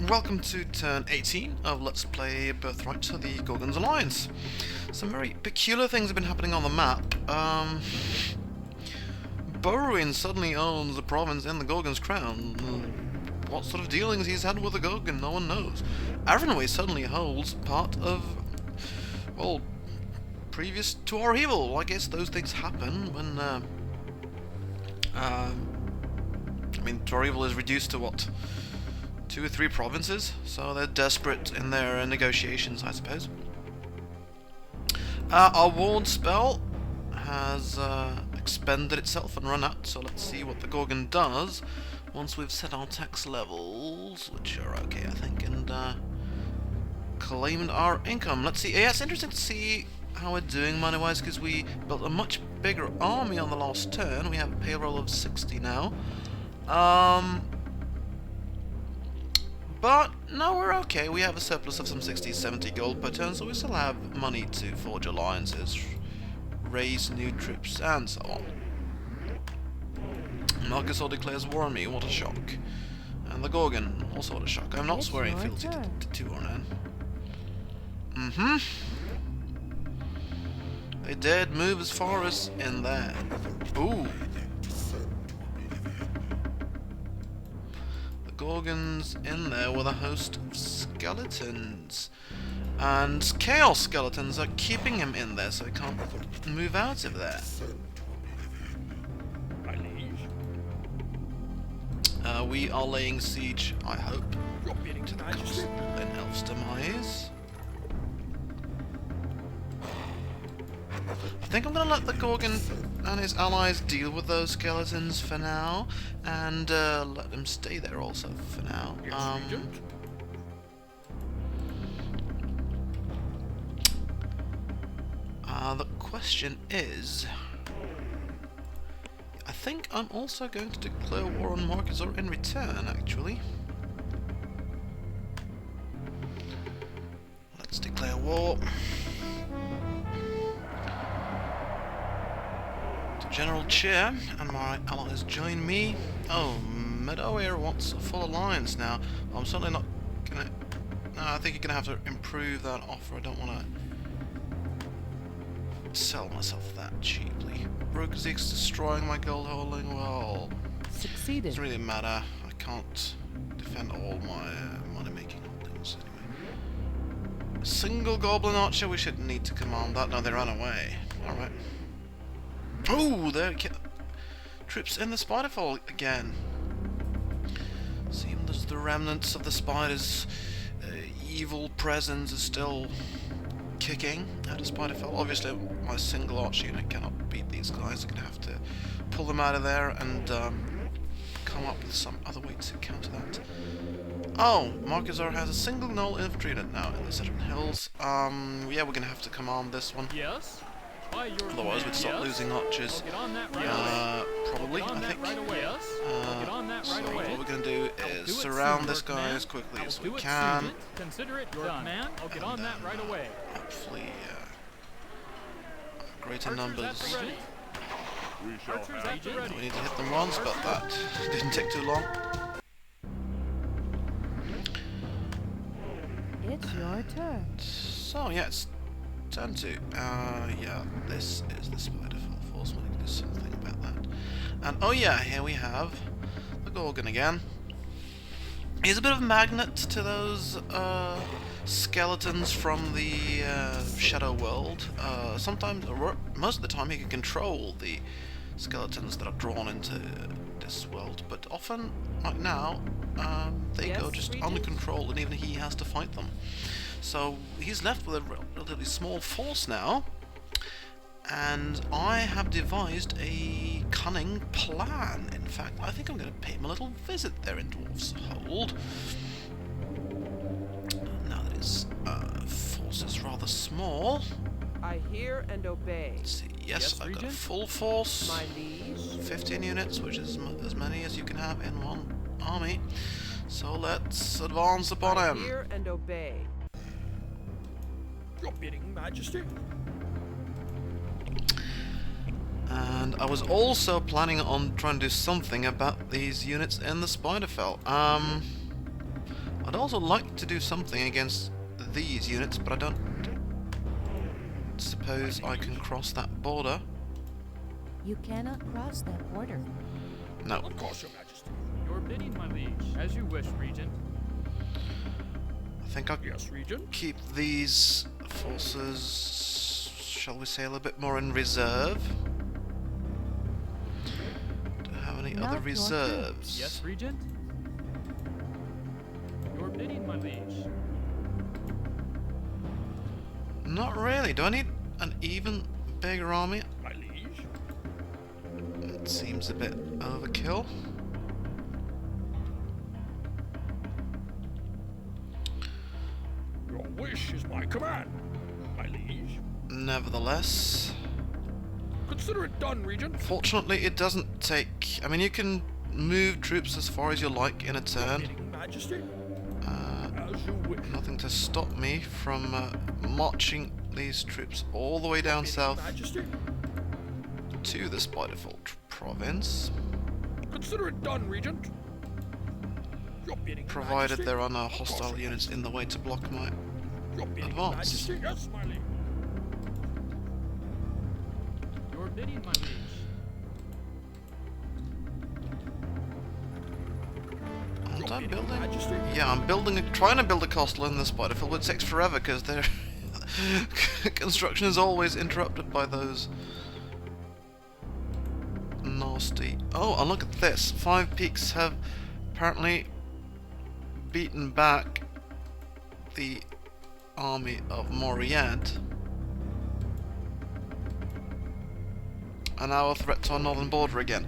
Welcome to turn 18 of Let's Play Birthright to the Gorgon's Alliance. Some very peculiar things have been happening on the map. Borrowing suddenly owns a province in the Gorgon's crown. What sort of dealings he's had with the Gorgon, no one knows. Avonway suddenly holds part of, well, previous to our evil. I guess those things happen when, I mean, to our evil is reduced to what? 2 or 3 provinces, so they're desperate in their negotiations, I suppose. Our ward spell has expended itself and run out, so let's see what the Gorgon does once we've set our tax levels, which are okay, I think, and claimed our income. Let's see. Yeah, it's interesting to see how we're doing money-wise, because we built a much bigger army on the last turn. We have a payroll of 60 now. But, no, we're okay. We have a surplus of some 60-70 gold per turn, so we still have money to forge alliances, raise new troops, and so on. Marcus declares war on me, what a shock. And the Gorgon, also what a shock. I'm not swearing fealty to Ornan. They dared move as far as in there. Ooh. Gorgons in there with a host of skeletons, and chaos skeletons are keeping him in there, so he can't move out of there. We are laying siege, I hope, to the castle in Elf's demise. I think I'm going to let the Gorgon and his allies deal with those skeletons for now, and let them stay there also for now. The question is, I think I'm also going to declare war on Marcusor in return, actually. Let's declare war. General Cheer and my allies join me. Oh, Meadowair wants a full alliance now. I'm certainly not gonna... No, I think you're gonna have to improve that offer. I don't want to sell myself that cheaply. Brookzik's destroying my gold holding. Well, succeeded. Doesn't really matter. I can't defend all my money-making holdings anyway. A single goblin archer. We should need to command that. No, they ran away. All right. Oh, there troops in the Spiderfall again. Seems as the remnants of the spider's evil presence is still kicking at a Spiderfall. Obviously, my single arch unit cannot beat these guys. I'm gonna have to pull them out of there and come up with some other way to counter that. Oh, Marcusor has a single null infantry unit now in the Southern Hills. Yeah, we're gonna have to command this one. Yes. Otherwise we'd start losing archers, probably, I think. So what we're going to do is surround this guy as quickly as we can. Consider it done, man. I'll get on that right away. Hopefully, greater numbers. We need to hit them once, but that didn't take too long. It's your turn. So, yeah, it's turn 2. Yeah, this is the Spiderfall Force. We need to do something about that. And oh yeah, here we have the Gorgon again. He's a bit of a magnet to those skeletons from the Shadow World. Sometimes, or most of the time, he can control the skeletons that are drawn into this world, but often, like now, they go just under control, and even he has to fight them. So he's left with a relatively small force now, and I have devised a cunning plan. In fact, I think I'm going to pay him a little visit there in Dwarf's Hold. Now that his force is rather small. I hear and obey. Let's see. Yes, I've got a full force. My liege. 15 units, which is as many as you can have in one army. So let's advance upon him. I hear and obey. Your bidding, Majesty. And I was also planning on trying to do something about these units in the Spiderfell. I'd also like to do something against these units, but I don't suppose I can cross that border. You cannot cross that border. No. Of course, Your Majesty. Your bidding, my liege. As you wish, Regent. I think I'll Yes, Regent. keep these forces, shall we say, a little bit more in reserve. Do I have any Not other your reserves? Yes, Regent. Your bidding, my liege. Not really. Do I need an even bigger army? My liege. It seems a bit overkill. Your wish is my command, my liege. Nevertheless, Consider it done, Regent. fortunately it doesn't take... I mean, you can move troops as far as you like in a turn. Bidding, Majesty. As you wish. Nothing to stop me from marching these troops all the way down Bidding, south Majesty. to the Spiderfall province, Consider it done, Regent. Your bidding, provided Majesty. there are no hostile units in the way to block my... Your bidding, advance. Majesty. Yes, my liege. Your bidding, my liege. Aren't I Bidding, building? Majesty. Yeah, I'm trying to build a castle in the Spiderfall, but it takes forever because their construction is always interrupted by those nasty... Oh, and look at this. Five Peaks have apparently beaten back the army of Moriad, and now a threat to our northern border again.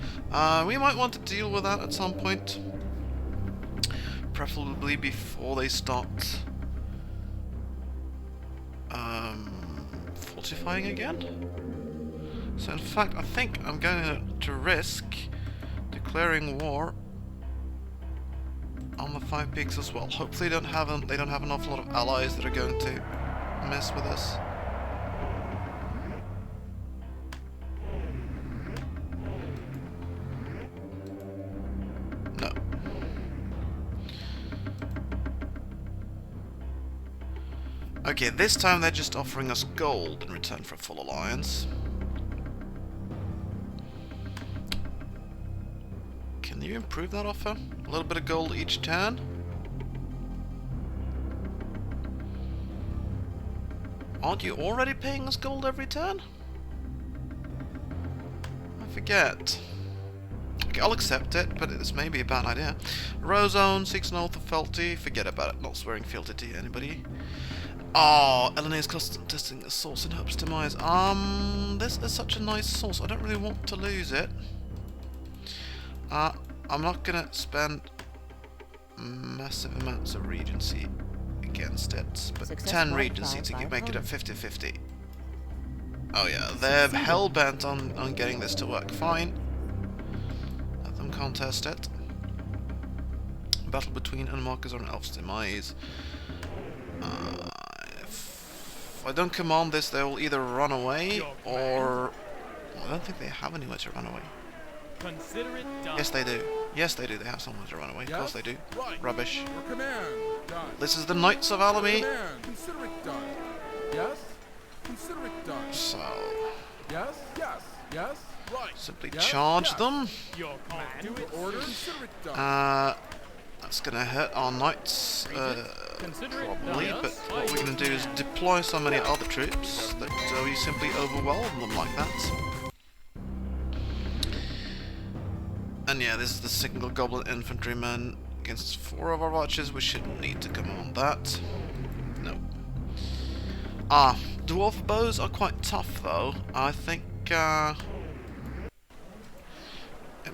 We might want to deal with that at some point, preferably before they start fortifying again. So in fact, I think I'm going to risk declaring war on the Five Peaks as well. Hopefully they don't have an awful lot of allies that are going to mess with us. No. Okay, this time they're just offering us gold in return for a full alliance. Can you improve that offer? A little bit of gold each turn? Aren't you already paying us gold every turn? I forget. Okay, I'll accept it, but this may be a bad idea. Rozone seeks an oath of fealty. Forget about it. Not swearing fealty to anybody. Oh, Elena's testing the source in Hope's demise. This is such a nice source. I don't really want to lose it. I'm not gonna spend massive amounts of regency against it, but Success 10 modified regency to by make it at opponent. 50-50. Oh yeah, they're hell-bent on getting this to work. Fine. Let them contest it. Battle between Unmarkers or an Elf's demise. If I don't command this, they will either run away or... I don't think they have anywhere to run away. Consider it done. Yes, they do. Yes, they do. They have somewhere to run away. Of course they do. Right. Rubbish. Your command. Done. This is the Knights of Alamy. Command. Consider it done. Yes. Consider it done. So, Yes. Yes. Yes. Right. simply Yes, charge yes. them. Your command. Do it. Order. Consider it done. That's gonna hurt our knights, Consider it probably, done. but Yes. what we're gonna do is deploy so many other troops that we simply overwhelm them like that. And yeah, this is the single goblin infantryman against 4 of our archers. We shouldn't need to command that. No. Dwarf bows are quite tough though. I think it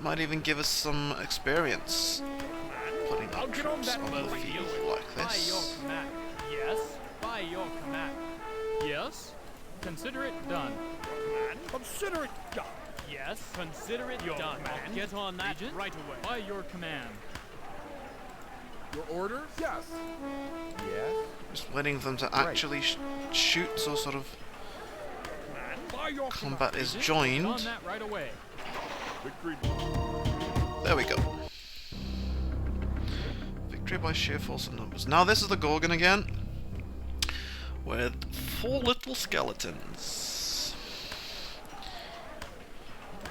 might even give us some experience putting I'll up get on troops that on the boat. field like By your this. command. Yes. By your command. Yes. Consider it done. Consider it done. Yes. Consider it Your done. command. I'll get on that Regent. right away. By your command. Your orders? Yes. Yes. Just waiting for them to actually shoot, so sort of By your combat is Regent, joined. Get on that right away. Victory. There we go. Victory by sheer force of numbers. Now this is the Gorgon again, with 4 little skeletons.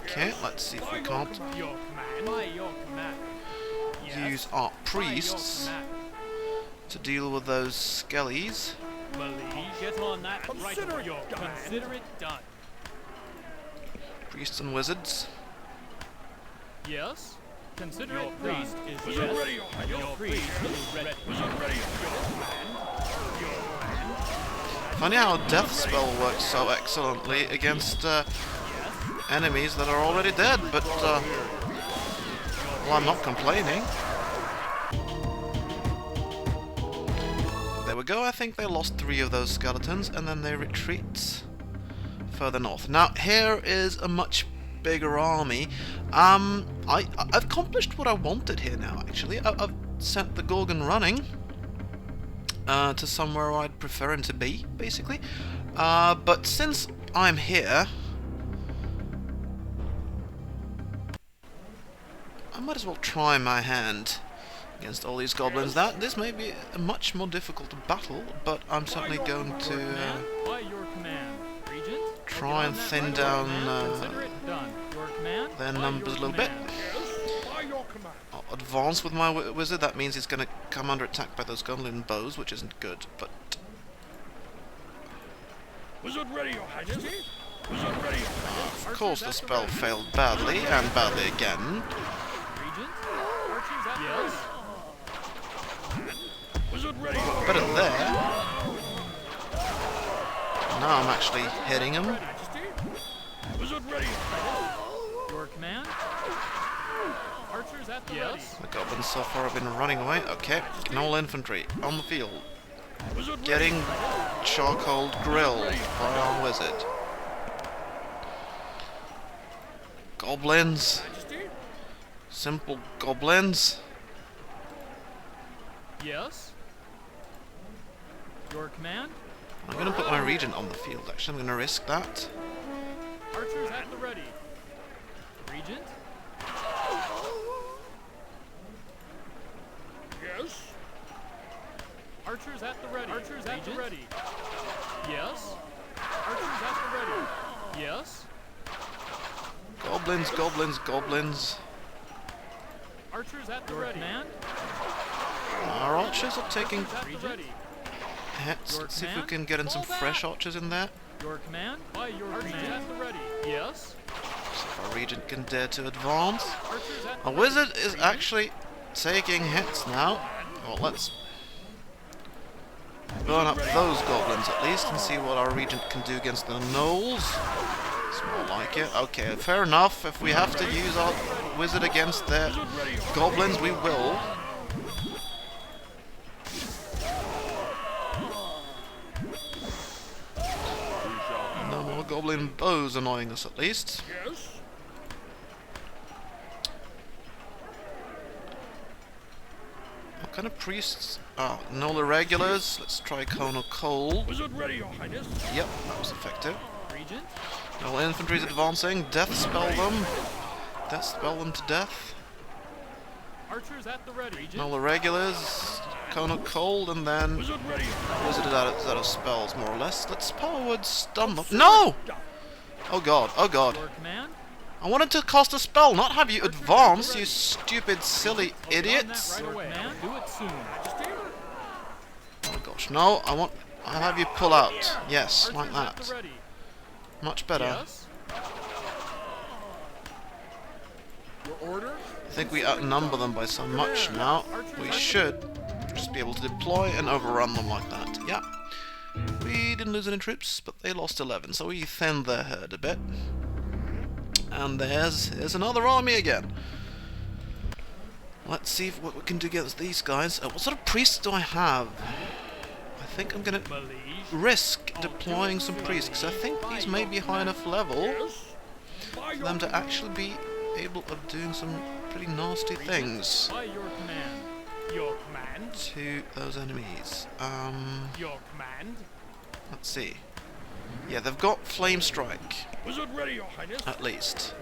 Okay, let's see if we can't Your command. By your command. Yes. use our By your priests command. to deal with those skellies. Believe. Get on that. Consider it done. Consider it done. Priests and wizards. Yes. Consider your priest is Wizard yes. ready, Your Highness. Your priest is ready. Wizard ready. Funny how death spell works so excellently against enemies that are already dead, but well, I'm not complaining. There we go. I think they lost 3 of those skeletons, and then they retreat further north. Now here is a much bigger army. I've accomplished what I wanted here now. Actually, I've sent the Gorgon running to somewhere I'd prefer him to be, basically. But since I'm here, I might as well try my hand against all these goblins. This may be a much more difficult battle, but I'm certainly going to By your command, Regent. try and thin down Consider it done. Your command. their By numbers a your little bit. command. By your command. I'll advance with my wizard. That means he's going to come under attack by those goblin bows, which isn't good, but Wizard ready, Your Highness. Wizard ready, Your Highness. of course the spell failed badly, and badly again. Regent. Archers at yes. Wizard ready. But at there, now I'm actually hitting him. Majesty. Wizard ready. Your command. Archers at the yes. The goblins so far have been running away. Okay, Gnoll infantry on the field, Wizard ready. getting charcoal grilled by our wizard. Goblins, Majesty. simple goblins. Yes. Your command. I'm going to put my regent on the field. Actually, I'm going to risk that. Archers at the ready. Regent. Yes. Archers at the ready. Archers at the ready. Yes. Archers at the ready. Yes. Goblins, goblins, goblins. Archers at the ready. Command. Our archers are taking Archers at the ready. hits. Your Let's see if we command? can get in some Fall fresh back. archers in there. Your command. By your command. At the ready. Yes. See if our regent can dare to advance. Archers at the Our ready. wizard is Regent. actually taking hits now. Well, let's burn up those goblins at least and see what our regent can do against the gnolls. It's more like it. Okay, fair enough. If we have to use our wizard against their goblins, we will. No more goblin bows annoying us at least. Yes. What kind of priests? Oh, Gnoll irregulars. Let's try Cone of Coal. Wizard ready, Your Highness. Yep, that was effective. Regent. Gnoll infantry's advancing. Death spell them. Death spell them to death. Archers at the ready. Regent. Gnoll irregulars. Cone of Cold, and then Wizard ready. wizard it out of spells more or less. Let's power word stun them. No! Oh god, oh god. Your command. I wanted to cast a spell, not have you advance, you stupid, silly idiots. Right away. Command. Do it soon. Majesty. Oh gosh, no, I'll have you pull out. Yes, like Archers at the that. ready. Much better. Yes. Your order. I think we outnumber them by so much now. We should just be able to deploy and overrun them like that. Yeah. We didn't lose any troops, but they lost 11, so we thinned their herd a bit. And here's another army again. Let's see what we can do against these guys. What sort of priests do I have? I think I'm gonna Believe. risk deploying some priests, because I think these may be high enough level Yes. By for your them to actually be able of doing some pretty nasty things By your command. Your command. to those enemies. Your command. Let's see. Yeah, they've got Flame Strike, Wizard ready, Your Highness. at least.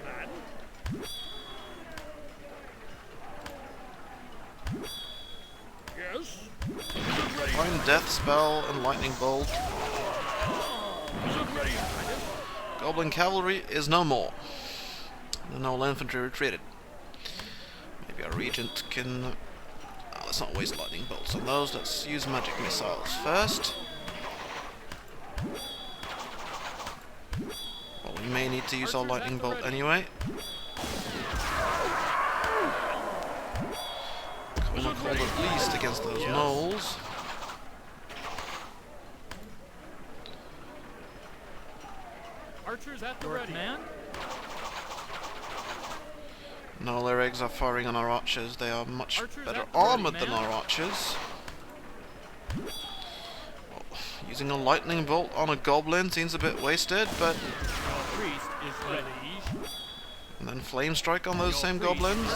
Divine Death Spell and Lightning Bolt. Goblin Cavalry is no more. The Noble Infantry retreated. Maybe our Regent can... let's not waste Lightning Bolts on those. Let's use Magic Missiles first. Well, we may need to use our Lightning Bolt anyway. Common Cold at least against those gnolls. Archers at the ready. Man. Gnoll eggs are firing on our archers. They are much Archers better at the ready, armored than man. our archers. Well, using a lightning bolt on a goblin seems a bit wasted, but... Priest is ready. And then flame strike on those same goblins.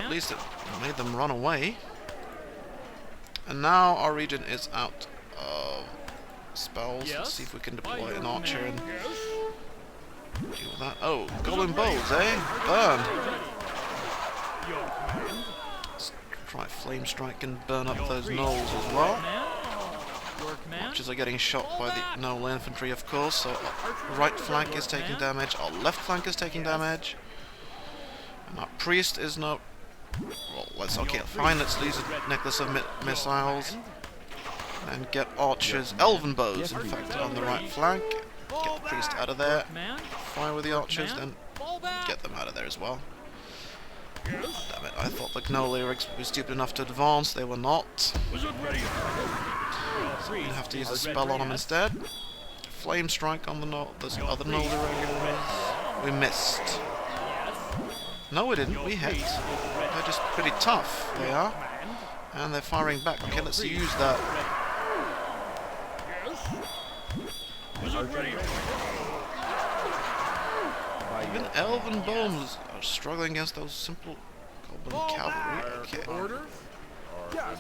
At least it made them run away. And now our regent is out of spells. Yes. Let's see if we can By deploy your an archer and command. deal with that. Oh, goblin bows, eh? Burn! Your command. Let's try flame strike and burn up Your those priest gnolls is as well. command. Your command. Archers are getting shot by the Noble Infantry, of course, so our right flank is taking damage, our left flank is taking damage, and our priest is no... Well, okay, fine, let's use a necklace of missiles, and get archers, elven bows, in fact, on the right flank, get the priest out of there, fire with the archers, then get them out of there as well. Damn it, I thought the Gnoll lyrics would be stupid enough to advance, they were not. So we have to use a spell on them instead. Flame strike on the those other Gnoll lyrics. We missed. No we didn't, we hit. They're just pretty tough, they are. And they're firing back. Okay, let's use that. Even elven bones are struggling against those simple goblin cavalry. Okay. Orders? Yes.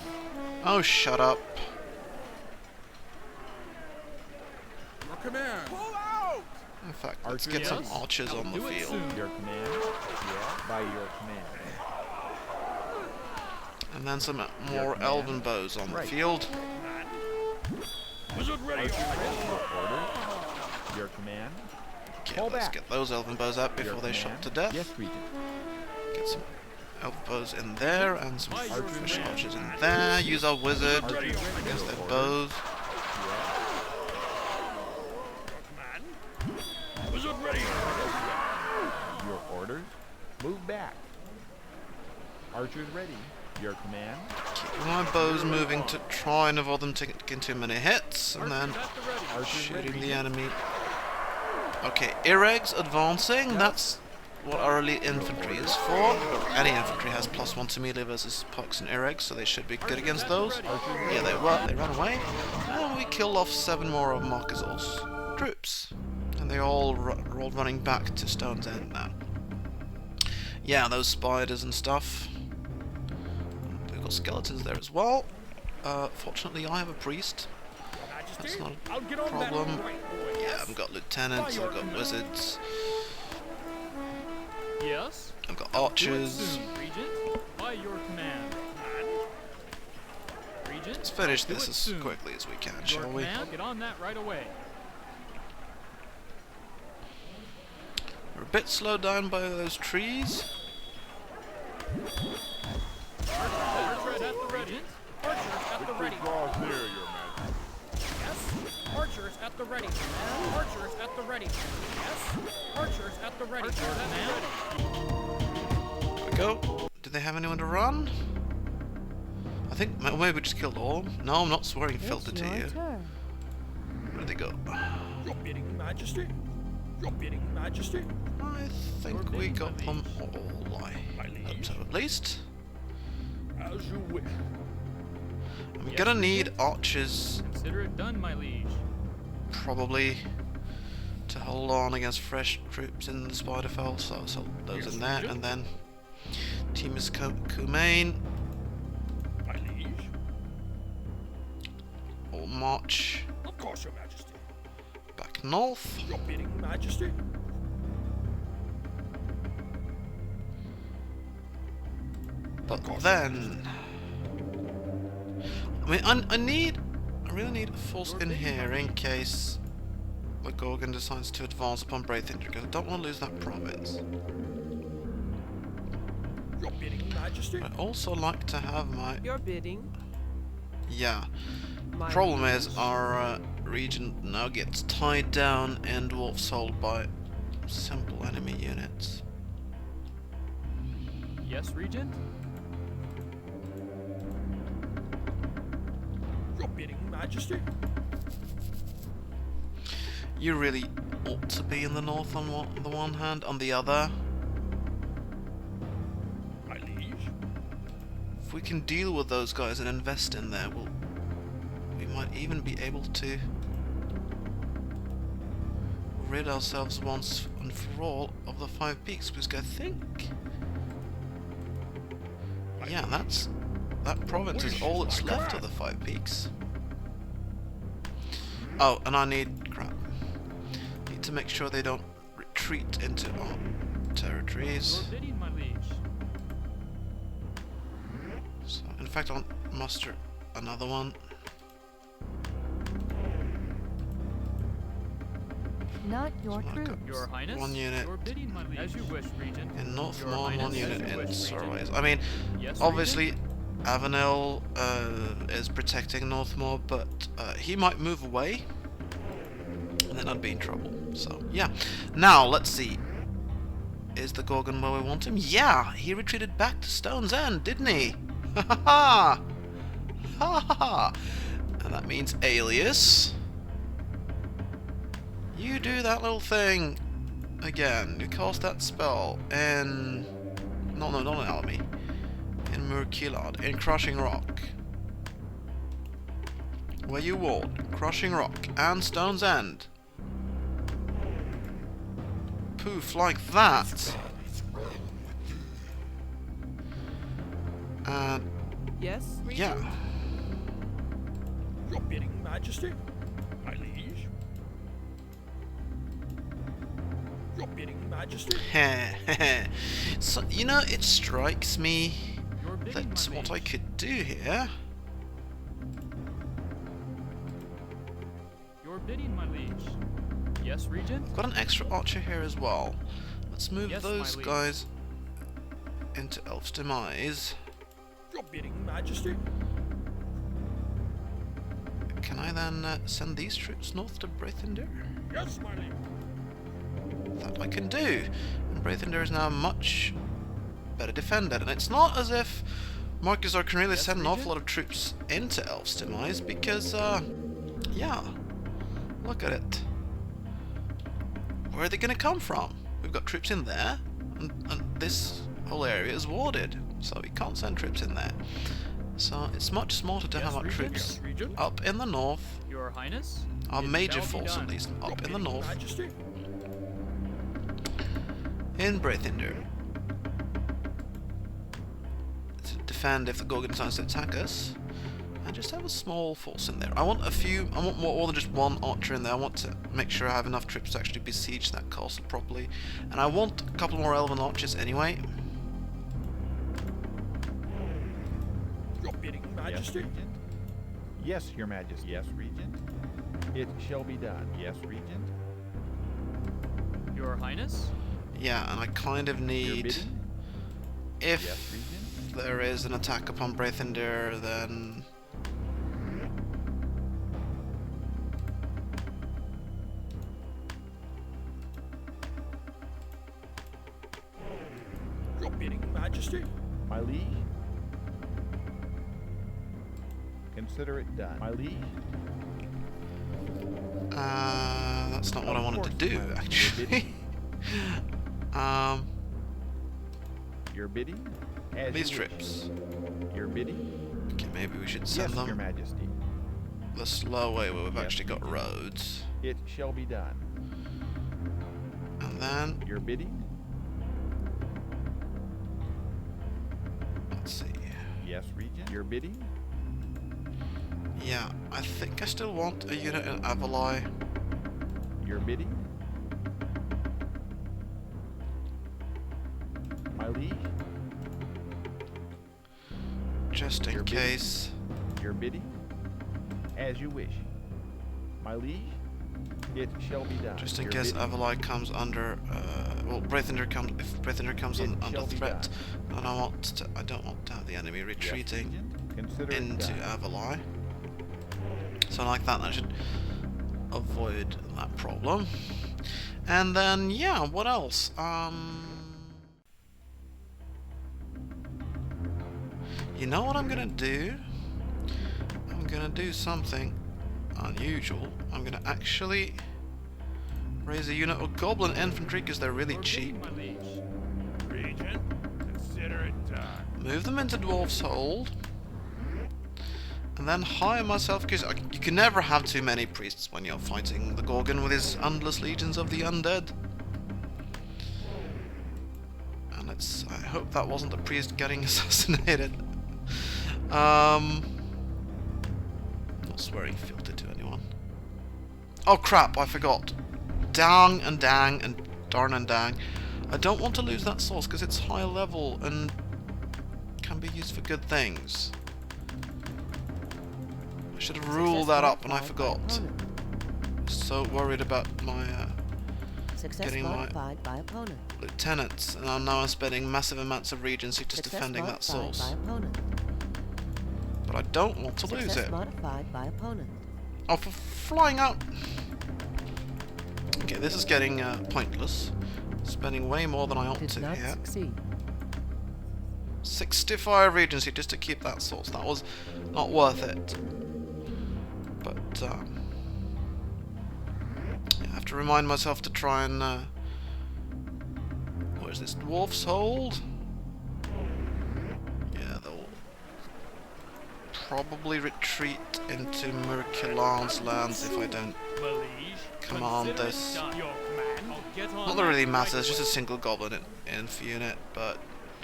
Oh, shut up. Your command. Pull out! In fact, let's get some archers on the field. Your command. Yeah, by your command. And then some more elven bows on the field. Wizard ready. Your order. Your command. Okay, let's get those elven bows out before they shot to death. Yes, Regent. Get some elven bows in there and some fresh archers in there. Use our wizard against their bows. Wizard ready. Your orders. Move back. Archers ready. Your command. Keep my bows moving to try and avoid them taking too many hits, and then shooting the enemy. Okay, Irregs advancing, that's what our elite infantry is for. Any infantry has +1 to melee versus pucks and Irregs, so they should be good against those. Yeah, they ran away, and we killed off 7 more of Marquez's troops. And they're all running back to Stone's End now. Yeah, those spiders and stuff. We've got skeletons there as well. Fortunately, I have a priest. That's not a problem. Yeah, I've got lieutenants, I've got wizards, Yes. I've got archers. Regent, by your command. Regent, Let's finish do this it as soon. quickly as we can, Your shall we? command, get on that right away. We're a bit slowed down by those trees. Archers at the ready. Archers at the ready. Draws near, your majesty. Yes. Archers at the ready. Archers at the ready. Yes. Archers at the ready. There we go. Do they have anyone to run? I think maybe we just killed all. No, I'm not swearing filter It's to your you. turn. Where'd they go? Your bidding, Majesty. Your bidding, Majesty. I think we got them all. I hope so, at least. As you wish. I'm gonna need archers, Consider it done, my liege. probably, to hold on against fresh troops in the Spiderfell, so those in there, and then team is Kumain, My liege. or march Of course, your Majesty. back north. Your bidding, Majesty. But then, mean, I really need a force in here in case the Gorgon decides to advance upon Birthright, because I don't want to lose that province. Your bidding, Majesty. I also like to have my... Your bidding. Yeah. My Problem is, liege. our region now gets tied down and dwarf sold by simple enemy units. Yes, Regent? Your bidding, Majesty. You really ought to be in the north on the one hand, on the other. My liege. If we can deal with those guys and invest in there, we might even be able to rid ourselves once and for all of the 5 peaks, because I think... Yeah, that province is all that's left of the 5 peaks. Oh, and I need... crap. Need to make sure they don't retreat into our territories. Your bidding, my liege. So, in fact, I'll muster another one. Not your So I've got troops. Your Highness? one unit Your bidding, my liege. As you wish, Regent. in North Your Mall, one Highness, unit as you in wish, Surveys. I mean, Yes, obviously, Avenel is protecting Northmore, but he might move away, and then I'd be in trouble. So, yeah. Now, let's see. Is the Gorgon where we want him? Yeah! He retreated back to Stone's End, didn't he? Ha ha ha! Ha ha ha! And that means Alias. You do that little thing again. You cast that spell in... No, not in Alamy. In Murkilad, in Crushing Rock. Where you want Crushing Rock and Stone's End. Poof, like that. And Yes, Regent? yeah. Your bidding, Majesty. My liege. Your bidding, Majesty. So, you know, it strikes me Your bidding, that my what I liege. could do here... Your bidding, my liege. Yes, Regent? I've got an extra archer here as well. Let's move Yes, those my liege. guys into Elf's Demise. Your bidding, Majesty. Can I then send these troops north to Brathander? Yes, my liege. That I can do. And Brathander is now much better defended. And it's not as if Marcus can really Yes, send an awful Regent? lot of troops into Elf's Demise, because, yeah, look at it. Where are they going to come from? We've got troops in there, and this whole area is warded, so we can't send troops in there. So it's much smarter to Yes, have our Regent? troops Yes, Regent. up in the north, Your Highness? our It major shall be force at done. least, Your up in the bidding, north, Majesty. in Brathander. To defend if the Gorgon decides to attack us. And just have a small force in there. I want more than just one archer in there. I want to make sure I have enough troops to actually besiege that castle properly. And I want a couple more elven archers anyway. Your bidding, Yes, Majesty. Regent. Yes, Your Majesty. Yes, Regent. It shall be done. Yes, Regent. Your Highness? Yeah, and I kind of Your need... bidding. If Yes, Regent. there is an attack upon Brathander, then... Your bidding, Majesty. My liege. Consider it done. My liege. That's not what I Of wanted to course, do, my liege. Your actually. bidding. Your bidding. As These you wish. troops. Your bidding. Okay, maybe we should send Yes, Your them Majesty. the slow way where we've Yes, actually got Regent. roads. It shall be done. And then, Your bidding. let's see. Yes, Regent. Your bidding. Yeah, I think I still want a unit in Avalai. Your bidding. My liege. Just in Your bidding. case. Your bidding. As you wish. My liege, it shall be done. Just in Your case bidding. Avalai comes under, well, if Breathinger comes under shall be threat, done. and I don't want to have the enemy retreating Yes, consider it into done. Avalai. So like that should avoid that problem. And then, yeah, what else? You know what I'm gonna do? I'm gonna do something unusual. I'm gonna actually raise a unit of goblin infantry because they're really cheap. My liege. Regent, consider it done. Move them into Dwarf's Hold. And then hire myself, because you can never have too many priests when you're fighting the Gorgon with his endless legions of the undead. And I hope that wasn't a priest getting assassinated. Not swearing filthy to anyone. Oh crap, I forgot. Dang and dang and darn and dang. I don't want to lose that source because it's high level and can be used for good things. I should have ruled that up and I forgot. So worried about my Success getting my modified by opponent. lieutenants, and now I'm spending massive amounts of regency just Success defending that modified source. by opponent. But I don't want to lose Success it. modified by opponent. Oh, for flying out! Okay, this is getting pointless. Spending way more than I ought Did to not here. succeed. 65 regency just to keep that source. That was not worth it. But I have to remind myself to try and where's this Dwarf's Hold? Yeah, they'll probably retreat into Merculan's lands if I don't My liege. command Consider it this. done. Your command. I'll get on Not that it really that matters, right just a away. single goblin inf unit, but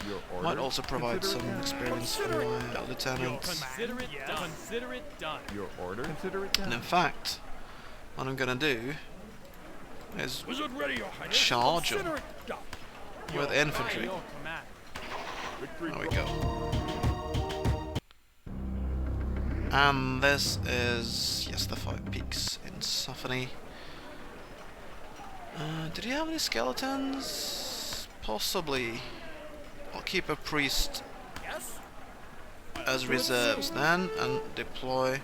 Your order. might also provide Consider it some done. experience for Consider it my done. Your lieutenants. Consider it done. Consider it done. Your order. Consider it done. And in fact, what I'm gonna do is Wizard ready, Your Highness. charge Consider them it done. with By infantry. your command. There we go. And this is, yes, the Five Peaks in Sophonie. Did he have any skeletons? Possibly. I'll keep a priest Yes? as reserves then, and deploy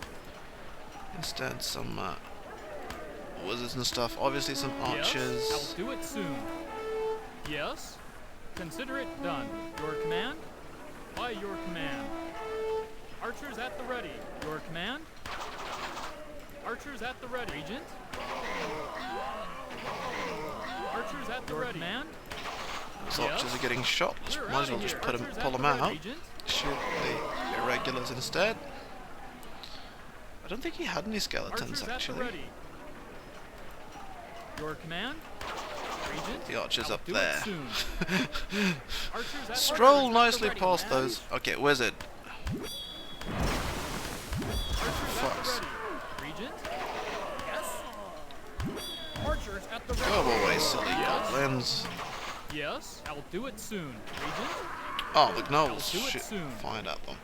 instead some wizards and stuff. Obviously some Yes, archers. I'll do it soon. Yes. Consider it done. Your command? By your command. Archers at the ready. Your command? Archers at the ready. Regent? Archers at the ready. Command? Those archers are getting shot. We're Might as outta well just here. pull Archers at them the ready, out. Regent. Shoot the irregulars instead. I don't think he had any skeletons Archers at the actually. ready. Your command? Regent? The archers I'll up do it there. soon. Archers at Stroll the nicely ready, past man. those. Okay, wizard. Archers Fucks. at the ready. Regent? Yes? Archers at the ready. Go away, silly goblins. Yes, I'll do it soon. Regent? Oh, the gnolls I'll do it shoot soon. fine at them.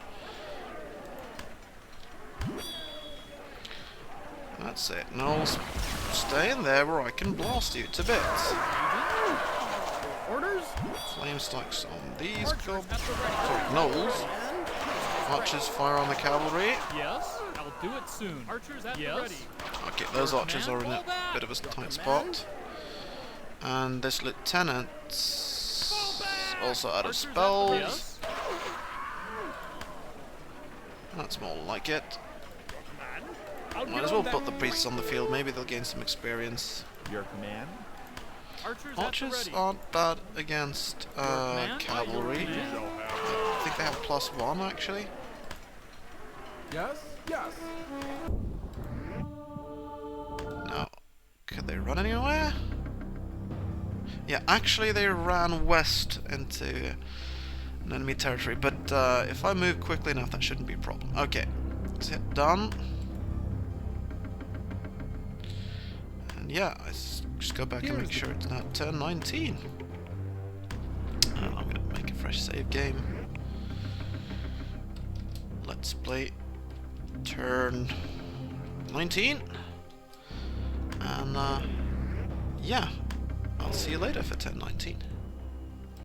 That's it. Gnolls, stay in there where I can blast you to bits. Regent? Orders? Flame strikes on these Archers at the ready. sorry, gnolls. Archers fire on the cavalry. Yes, I'll do it soon. Archers at the ready. Okay, those Your archers are command? in a bit of a tight spot. And this lieutenant's also out of Archers at the spells. ready. Yes. That's more like it. I'll Might get as well on that put the priests right on the field, maybe they'll gain some experience. Your command. Archers, Archers at the ready. aren't bad against command? cavalry. By your command. I think they have +1 actually. Yes. Yes. Now, could they run anywhere? Yeah, actually they ran west into an enemy territory, but if I move quickly enough that shouldn't be a problem. Okay, let's hit done. And yeah, just go back and make sure it's now turn 19. And I'm gonna make a fresh save game. Let's play turn 19. And yeah, I'll see you later for 1019.